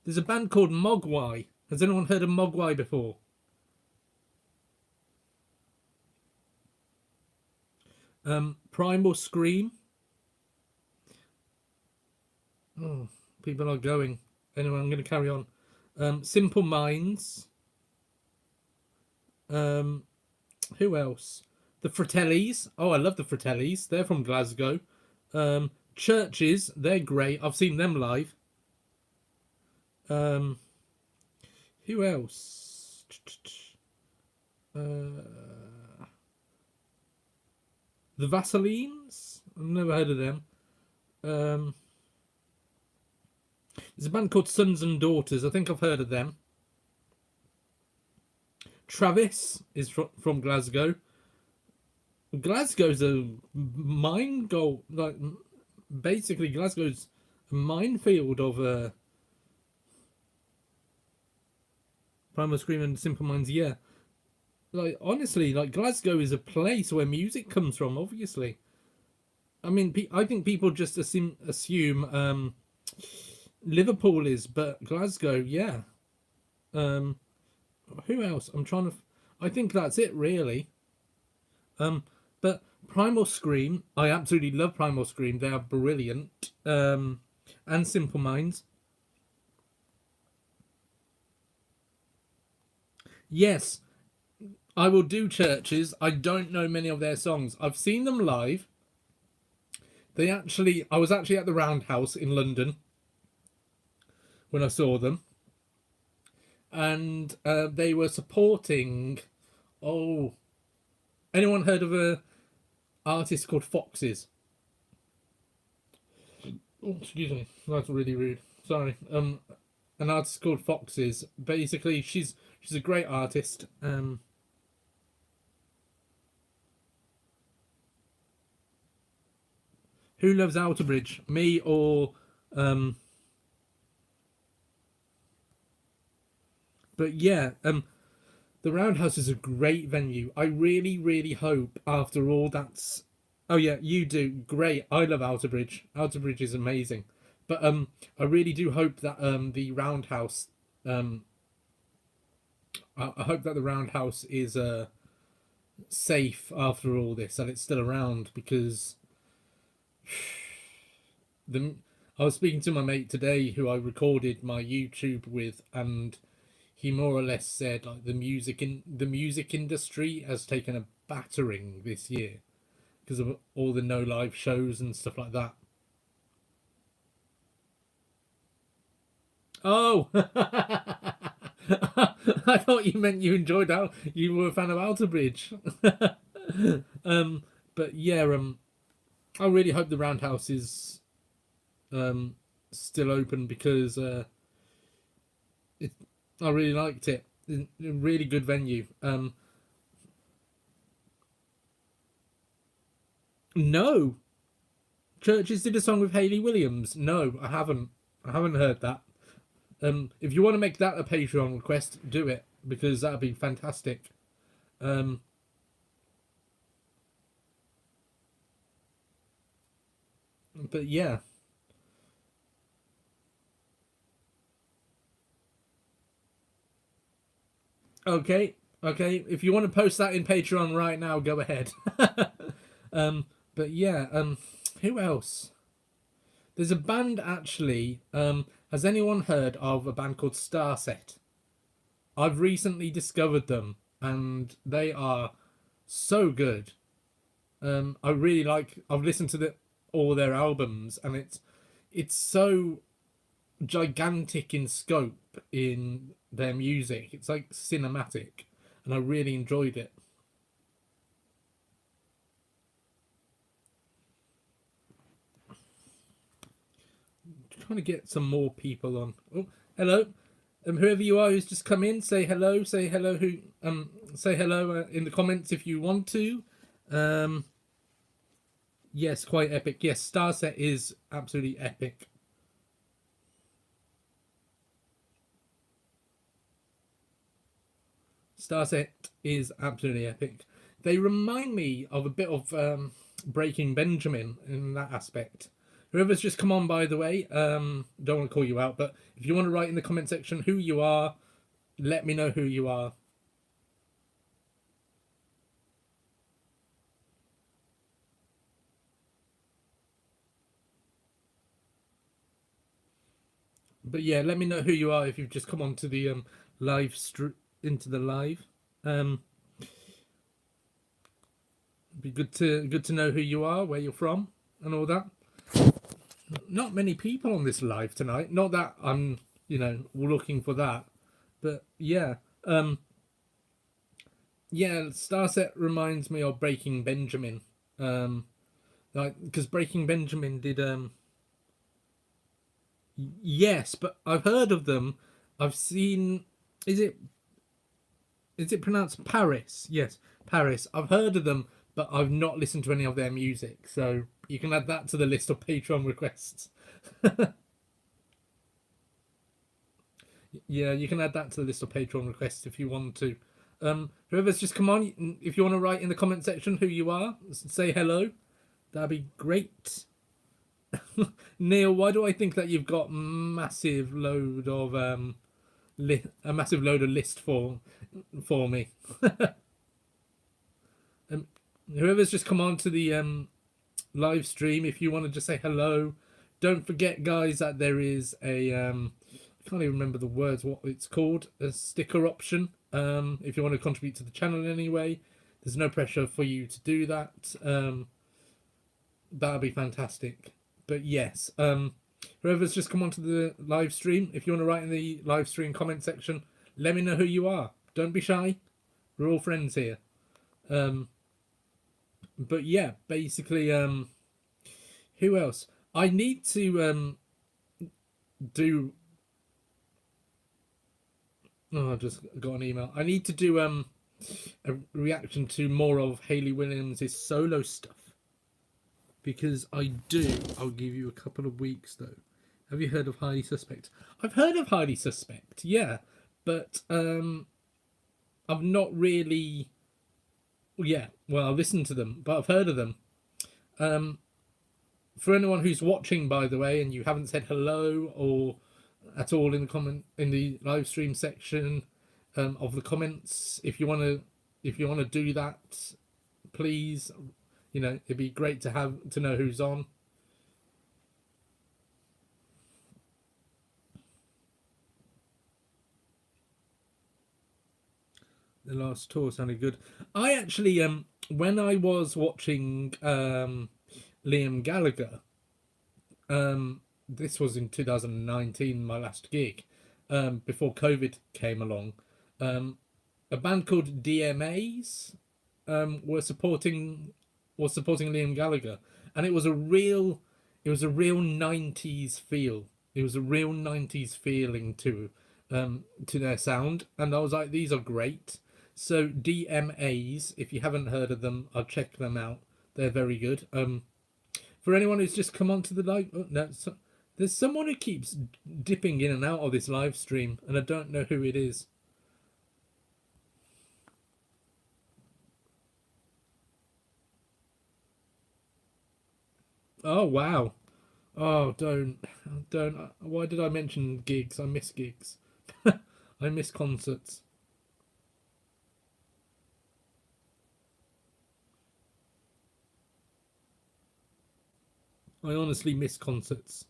there's a band called Mogwai. Has anyone heard of Mogwai before? Primal Scream. Oh, people are going. Anyway, I'm going to carry on. Simple Minds. Um, who else? The Fratellis. Oh, I love the Fratellis. They're from Glasgow. Churches. They're great. I've seen them live. Um, who else? The Vaselines. I've never heard of them. Um, there's a band called Sons and Daughters. I think I've heard of them. Travis is from Glasgow. Glasgow's a mine goal. Like basically, Glasgow's a minefield of Primal Scream and Simple Minds. Yeah, like honestly, like Glasgow is a place where music comes from. Obviously, I mean, I think people just assume Liverpool is, but Glasgow, yeah. Um, who else? I'm trying to. I think that's it, really. But Primal Scream, I absolutely love Primal Scream. They are brilliant. And Simple Minds. Yes, I will do Churches. I don't know many of their songs. I've seen them live. I was actually at the Roundhouse in London when I saw them, and they were supporting. Oh, anyone heard of a artist called Foxes? Oh, excuse me, that's really rude. Sorry. An artist called Foxes. Basically, she's a great artist. Who loves Outerbridge? Me or but yeah, the Roundhouse is a great venue. I really, really hope after all that's. Oh yeah, you do great. I love Outerbridge. Outerbridge is amazing, but I really do hope that the Roundhouse um, I hope that the Roundhouse is safe after all this and it's still around because the I was speaking to my mate today who I recorded my YouTube with, and he more or less said like the music industry has taken a battering this year because of all the no live shows and stuff like that. Oh, I thought you meant you enjoyed how you were a fan of Alter Bridge. But yeah, I really hope the Roundhouse is um, still open because it, I really liked it. A really good venue. No, Churches did a song with Hayley Williams. No, I haven't. I haven't heard that. If you want to make that a Patreon request, do it because that'd be fantastic. Um, but yeah, okay, okay. If you want to post that in Patreon right now, go ahead. But yeah, who else? There's a band actually. Has anyone heard of a band called Starset? I've recently discovered them, and they are so good. I really like. I've listened to all their albums, and it's so gigantic in scope in their music. It's like cinematic, and I really enjoyed it. Trying to get some more people on. Oh, hello. Whoever you are who's just come in, say hello. Say hello. Say hello in the comments if you want to. Um, yes, quite epic. Yes, Starset is absolutely epic. Starset is absolutely epic. They remind me of a bit of Breaking Benjamin in that aspect. Whoever's just come on, by the way, don't want to call you out, but if you want to write in the comment section who you are, let me know who you are. But yeah, let me know who you are if you've just come on to the into the live. Um, be good to know who you are, where you're from, and all that. Not many people on this live tonight. Not that I'm, looking for that, but yeah, yeah. Starset reminds me of Breaking Benjamin, like because Breaking Benjamin did, yes, but I've heard of them. I've seen. Is it pronounced Paris? Yes, Paris. I've heard of them, but I've not listened to any of their music. So you can add that to the list of Patreon requests. Yeah, you can add that to the list of Patreon requests if you want to. Whoever's just come on, if you want to write in the comment section who you are, say hello. That'd be great. Neil, why do I think that you've got massive load of a massive load of list for me? um, Whoever's just come on to the live stream, if you want to just say hello, don't forget, guys, that there is a I can't even remember the words, what it's called, a sticker option. If you want to contribute to the channel in any way, there's no pressure for you to do that. That'll be fantastic. But yes, whoever's just come onto the live stream, if you want to write in the live stream comment section, let me know who you are. Don't be shy. We're all friends here. But yeah, basically, who else? I need to do. Oh, I just got an email. I need to do a reaction to more of Hayley Williams' solo stuff, because I do. I'll give you a couple of weeks though. Have you heard of Highly Suspect? I've heard of Highly Suspect, yeah, but I've not really. Yeah, well, I've listened to them, but I've heard of them. For anyone who's watching, by the way, and you haven't said hello or at all in the live stream section of the comments, if you want to do that, please. It'd be great to know who's on. The last tour sounded good. I actually when I was watching Liam Gallagher, this was in 2019, my last gig, before COVID came along. A band called DMAs was supporting Liam Gallagher, and it was a real 90s feel. It was a real 90s feeling to their sound, and I was like, these are great. So DMAs, if you haven't heard of them, I'll check them out. They're very good. For anyone who's just come onto the live, oh, no, there's someone who keeps dipping in and out of this live stream, and I don't know who it is. Oh wow! Oh, don't. Why did I mention gigs? I miss gigs. I miss concerts. I honestly miss concerts.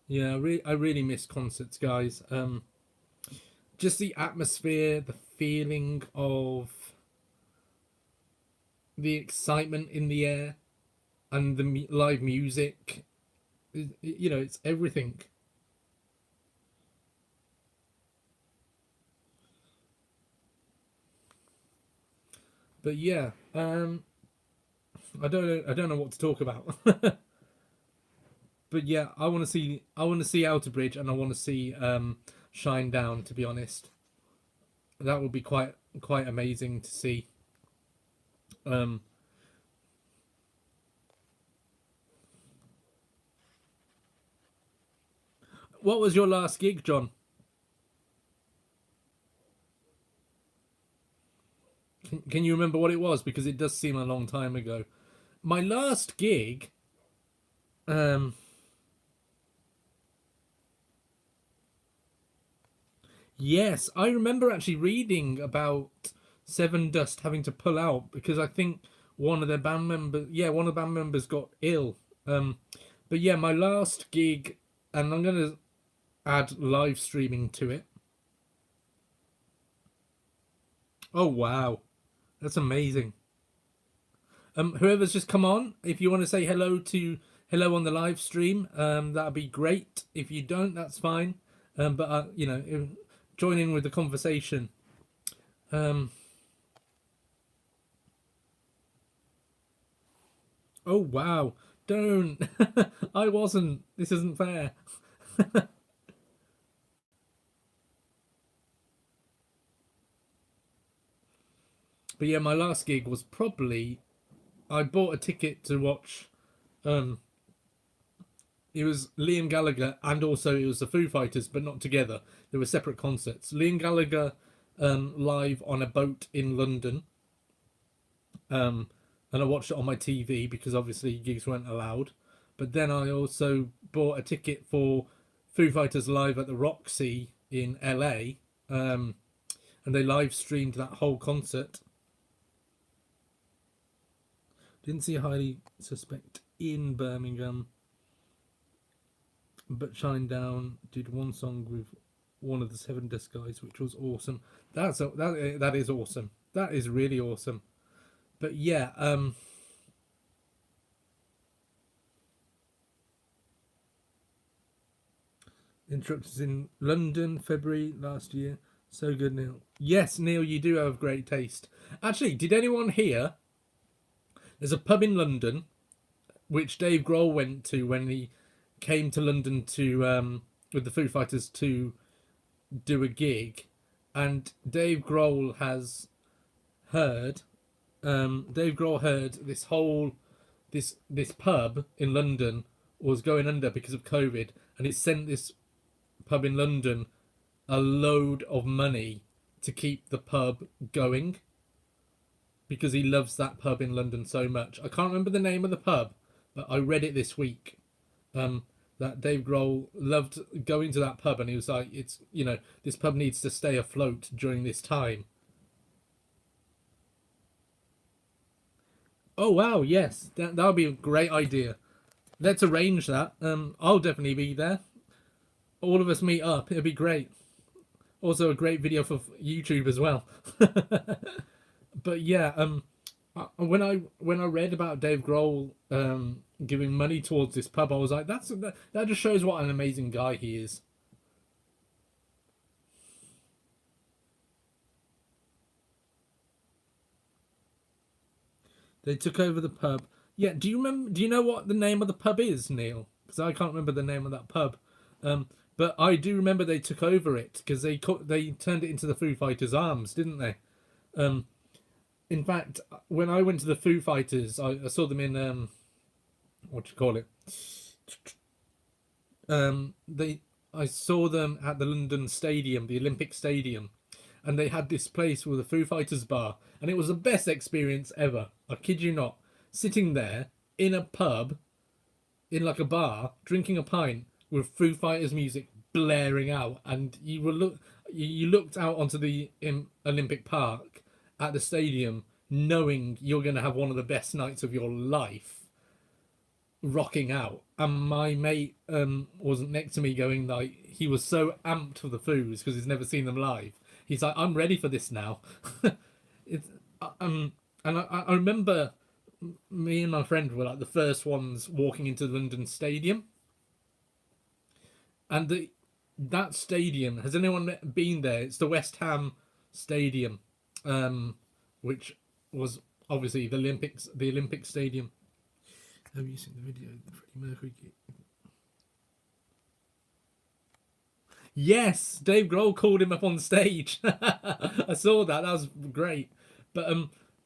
Yeah, I really miss concerts, guys. Just the atmosphere, the feeling of the excitement in the air, and the live music. You know, it's everything. But yeah, I don't know what to talk about. But yeah, I want to see Outer Bridge, and I want to see Shine Down. To be honest, that would be quite amazing to see. Um, what was your last gig, John? Can you remember what it was? Because it does seem a long time ago. My last gig, um, yes, I remember actually reading about Seven Dust having to pull out because I think one of their band members, yeah, one of the band members got ill. Um, but yeah, my last gig, and I'm gonna add live streaming to it. Oh wow, that's amazing. Whoever's just come on, if you want to say hello on the live stream, that'd be great. If you don't, that's fine. But you know, join in with the conversation. Um, oh wow, don't. I wasn't. This isn't fair. But yeah, my last gig was probably I bought a ticket to watch. Um, it was Liam Gallagher and also it was the Foo Fighters, but not together. They were separate concerts. Liam Gallagher live on a boat in London, um, and I watched it on my TV because obviously gigs weren't allowed. But then I also bought a ticket for Foo Fighters live at the Roxy in LA, and they live streamed that whole concert. Didn't see Highly Suspect in Birmingham, but Shinedown did one song with one of the Seven Dust guys, which was awesome. That is awesome. That is really awesome. But yeah, Interrupters in London, February last year. So good, Neil. Yes, Neil, you do have great taste. Actually, did anyone hear? There's a pub in London which Dave Grohl went to when he came to London to with the Foo Fighters to do a gig, and heard. Dave Grohl heard this pub in London was going under because of COVID, and it sent this pub in London a load of money to keep the pub going because he loves that pub in London so much. I can't remember the name of the pub, but I read it this week. Um, that Dave Grohl loved going to that pub, and he was like, "It's this pub needs to stay afloat during this time." Oh wow, yes, that would be a great idea. Let's arrange that. I'll definitely be there. All of us meet up. It'd be great. Also, a great video for YouTube as well. But yeah, when I read about Dave Grohl giving money towards this pub, I was like, that just shows what an amazing guy he is. They took over the pub. Yeah, do you remember? Do you know what the name of the pub is, Neil? Because I can't remember the name of that pub. Um, but I do remember they took over it because they turned it into the Foo Fighters' Arms, didn't they? Um, in fact, when I went to the Foo Fighters, I saw them in what do you call it? They I saw them at the London Stadium, the Olympic Stadium, and they had this place with a Foo Fighters bar, and it was the best experience ever. I kid you not. Sitting there in a pub, in like a bar, drinking a pint with Foo Fighters music blaring out, and you looked out onto the Olympic Park at the stadium, knowing you're going to have one of the best nights of your life rocking out. And my mate wasn't next to me going like he was so amped for the Foos because he's never seen them live. He's like, I'm ready for this now. it's um And I remember me and my friend were like the first ones walking into the London Stadium, and that stadium, has anyone been there? It's the West Ham Stadium, um, which was obviously the Olympic Stadium. Have you seen the video of the Freddie Mercury gig? Yes, Dave Grohl called him up on stage. I saw that. That was great. But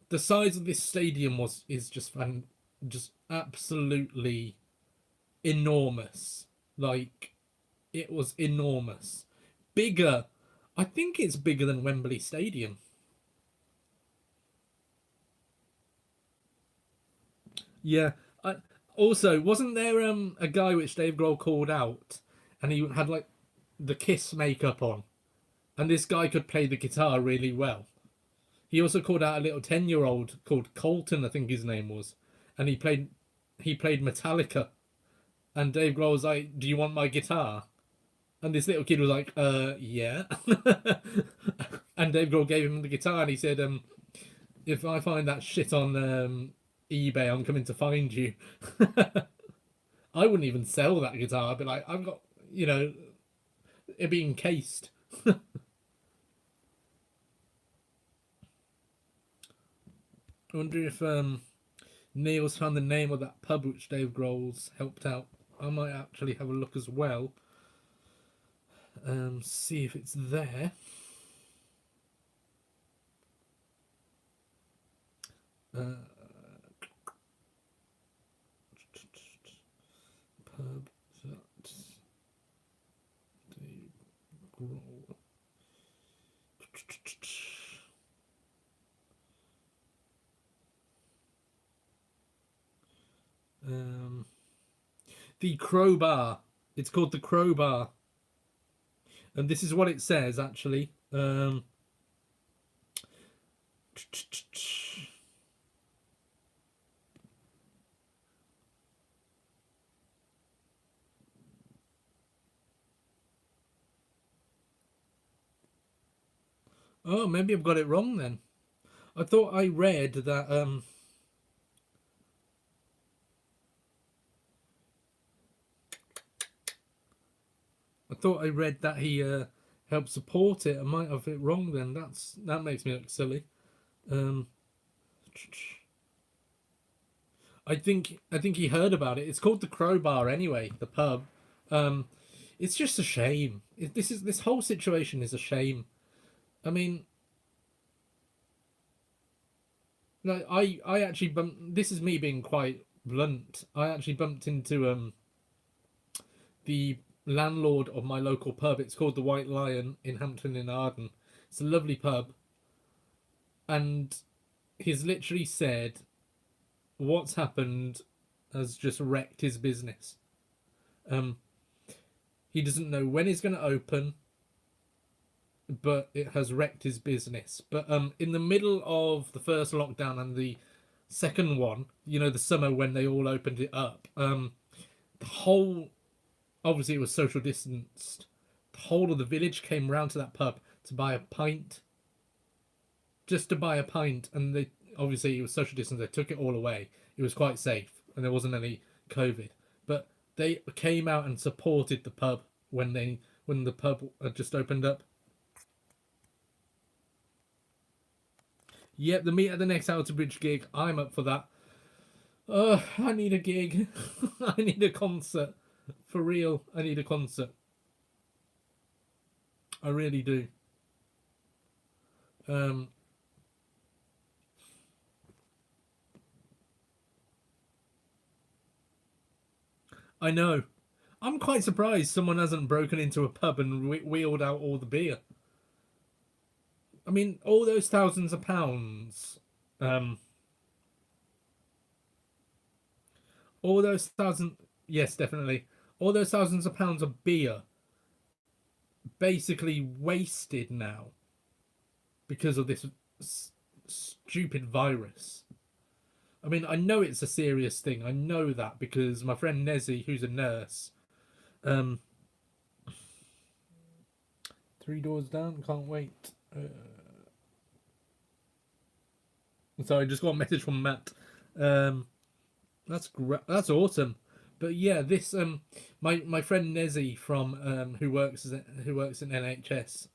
the size of this stadium is just just absolutely enormous. Like, it was enormous. Bigger. I think it's bigger than Wembley Stadium. Yeah. Also, wasn't there a guy which Dave Grohl called out, and he had like the Kiss makeup on, and this guy could play the guitar really well. He also called out a little 10-year-old called Colton, I think his name was, and he played Metallica. And Dave Grohl was like, "Do you want my guitar?" And this little kid was like, yeah." And Dave Grohl gave him the guitar, and he said, "If I find that shit on eBay, I'm coming to find you." I wouldn't even sell that guitar. I'd be like, "I've got, it be encased." I wonder if Neil's found the name of that pub which Dave Grohl's helped out. I might actually have a look as well. See if it's there. Pub that Dave Grohl. The Crowbar. It's called the Crowbar, and this is what it says actually. Oh, maybe I've got it wrong then. I thought I read that he helped support it. I might have it wrong then. That makes me look silly. Um, I think he heard about it. It's called the Crowbar anyway. The pub. Um, it's just a shame. This whole situation is a shame. I mean, no, I actually bumped. This is me being quite blunt. I actually bumped into the landlord of my local pub. It's called the White Lion in Hampton in Arden. It's a lovely pub, and he's literally said, "What's happened has just wrecked his business." Um, he doesn't know when he's going to open, but it has wrecked his business. But in the middle of the first lockdown and the second one, the summer when they all opened it up, the whole, obviously it was social distanced. The whole of the village came round to that pub to buy a pint, just to buy a pint, and they obviously it was social distance. They took it all away. It was quite safe, and there wasn't any COVID. But they came out and supported the pub when the pub had just opened up. Yep, the meet at the next Outer Bridge gig. I'm up for that. I need a gig. I need a concert. For real, I need a concert. I really do. Um, I know. I'm quite surprised someone hasn't broken into a pub and wheeled out all the beer. I mean, all those thousands of pounds. Um, all those thousand. Yes, definitely. All those thousands of pounds of beer basically wasted now because of this stupid virus. I mean, I know it's a serious thing. I know that because my friend Nezzy, who's a nurse, um, three doors down, can't wait. Sorry, just got a message from Matt. Um, that's great. That's awesome. But yeah, this my friend Nezzy from who works in NHS,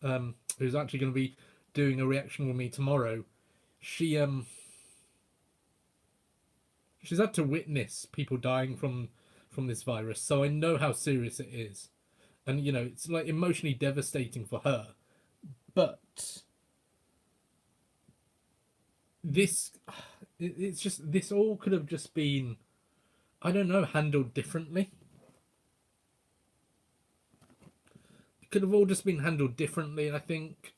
who's actually going to be doing a reaction with me tomorrow. She she's had to witness people dying from this virus, so I know how serious it is, and you know it's like emotionally devastating for her. But this, it's just this all could have just been, I don't know, handled differently. It could have all just been handled differently. I think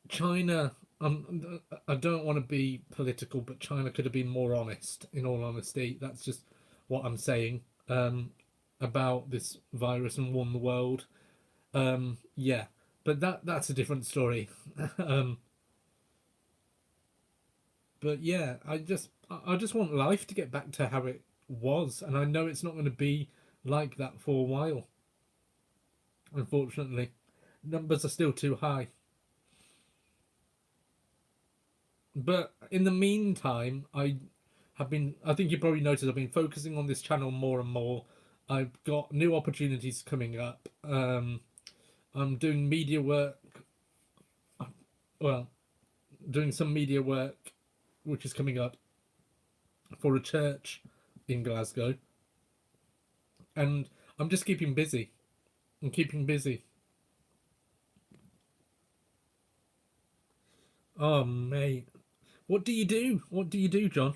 China. I don't want to be political, but China could have been more honest. In all honesty, that's just what I'm saying about this virus and warn the world. Yeah, but that's a different story. um, but yeah, I just want life to get back to how it was, and I know it's not going to be like that for a while. Unfortunately, numbers are still too high. But in the meantime, I think you probably noticed I've been focusing on this channel more and more. I've got new opportunities coming up. I'm doing media work. Well, doing some media work, which is coming up for a church in Glasgow, and I'm just keeping busy. I'm keeping busy. Oh, mate, what do you do? What do you do, John?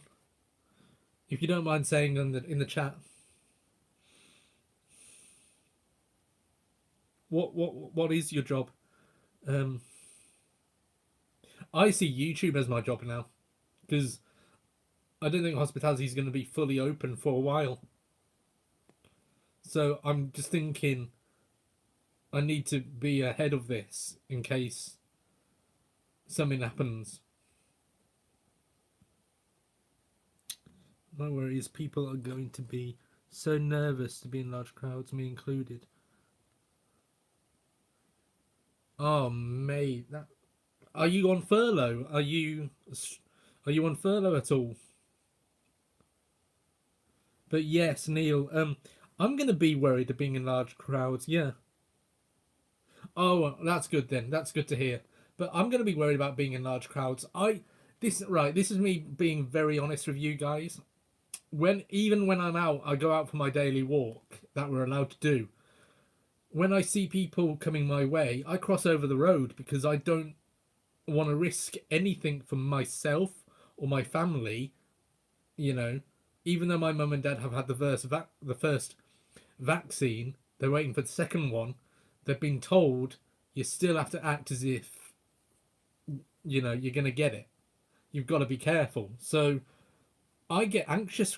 If you don't mind saying in the chat, what is your job? Um, I see YouTube as my job now because I don't think hospitality is going to be fully open for a while. So I'm just thinking I need to be ahead of this in case something happens. My worry is people are going to be so nervous to be in large crowds, me included. Oh, mate, that are you on furlough? Are you on furlough at all? But yes, Neil. I'm gonna be worried of being in large crowds. Yeah. Oh, well, that's good then. That's good to hear. But I'm gonna be worried about being in large crowds. This is me being very honest with you guys. Even when I'm out, I go out for my daily walk that we're allowed to do. When I see people coming my way, I cross over the road because I don't want to risk anything for myself or my family. You know, even though my mum and dad have had the first vaccine, they're waiting for the second one. They've been told you still have to act as if you know you're gonna get it. You've got to be careful. So I get anxious.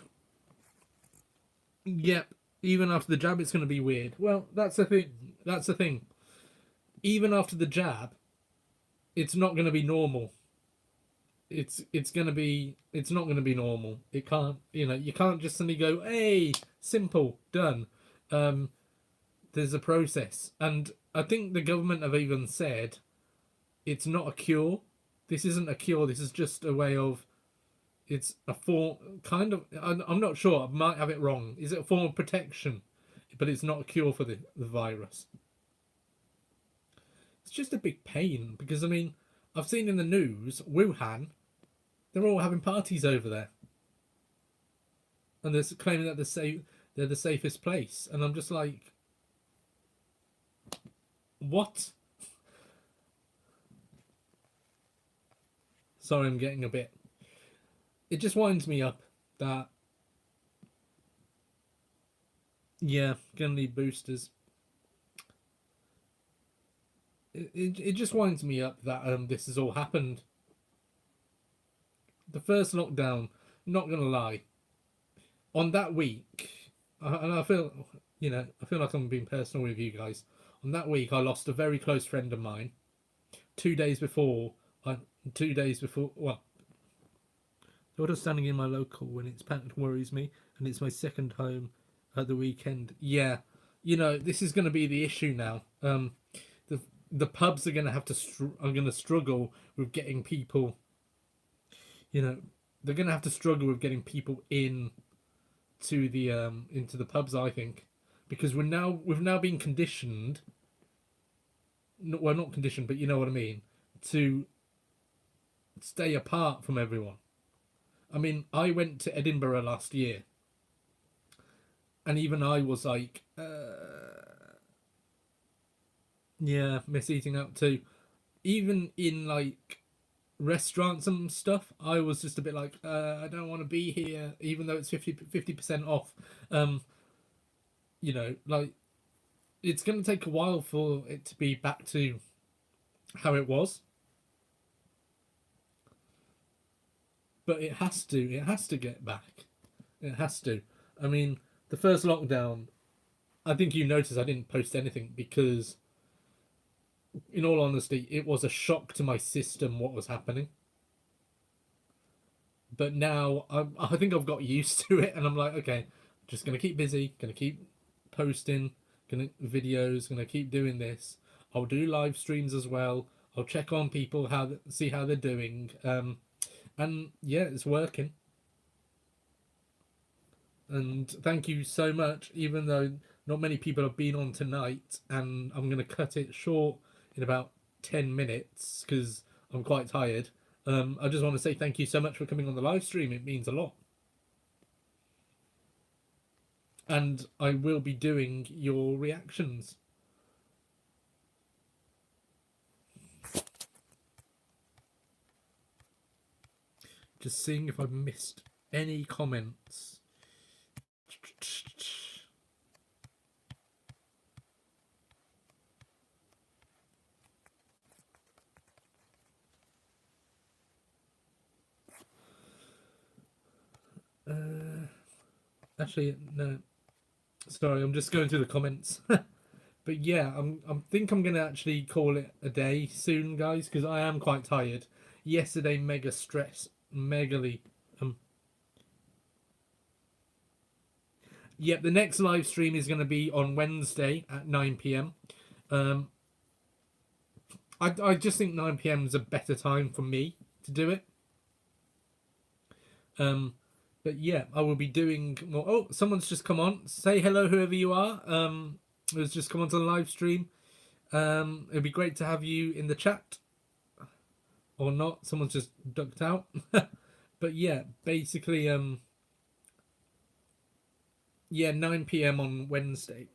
Yep. Even after the jab, it's going to be weird. Well, that's the thing. That's the thing. Even after the jab, it's not going to be normal. It's not going to be normal. It can't, you can't just suddenly go, hey, simple, done. Um, there's a process, and I think the government have even said it's not a cure. This isn't a cure. This is just a way of. It's a form, kind of. I'm not sure. I might have it wrong. Is it a form of protection? But it's not a cure for the virus. It's just a big pain because I mean, I've seen in the news Wuhan, they're all having parties over there, and they're claiming that they're the safest place, and I'm just like, what? Sorry, I'm getting a bit. It just winds me up that yeah, gonna need boosters. It just winds me up that this has all happened. The first lockdown, not gonna lie, on that week, and I feel I feel like I'm being personal with you guys. On that week, I lost a very close friend of mine. 2 days before, I 2 days before, well, daughter standing in my local when it's packed worries me, and it's my second home at the weekend. Yeah, this is going to be the issue now. The pubs are going to have to are going to struggle with getting people you know, they're gonna have to struggle with getting people in to the into the pubs, I think, because we've now been conditioned, well, not conditioned, but you know what I mean, to stay apart from everyone. I mean, I went to Edinburgh last year, and even I was like, yeah, miss eating out too. Even in like restaurants and stuff, I was just a bit like, I don't want to be here, even though it's 50% off. Um, like it's going to take a while for it to be back to how it was, but it has to. It has to get back. It has to. I mean, the first lockdown, I think you noticed I didn't post anything because, in all honesty, it was a shock to my system what was happening. But now I think I've got used to it, and I'm like, okay, just gonna keep busy, gonna keep posting, gonna videos, gonna keep doing this. I'll do live streams as well. I'll check on people, see how they're doing. And yeah, it's working. And thank you so much, even though not many people have been on tonight, and I'm gonna cut it short in about 10 minutes because I'm quite tired. I just want to say thank you so much for coming on the live stream. It means a lot. And I will be doing your reactions. Just seeing if I've missed any comments. Actually, no. Sorry, I'm just going through the comments. But yeah, I think I'm gonna actually call it a day soon, guys, because I am quite tired. Yesterday, mega stress, megally. Yep, the next live stream is going to be on Wednesday at 9 p.m. Um, I just think 9 p.m. is a better time for me to do it. But yeah, I will be doing more. Oh, someone's just come on. Say hello, whoever you are. Who's just come onto the live stream. It'd be great to have you in the chat, or not. Someone's just ducked out. But yeah, basically, yeah, 9 p.m. on Wednesday.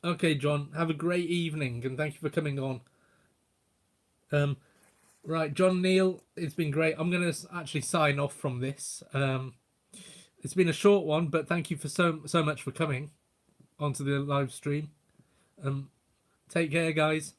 Okay, John, have a great evening, and thank you for coming on. Right, John Neal, it's been great. I'm gonna actually sign off from this. It's been a short one, but thank you for so much for coming onto the live stream. Take care, guys.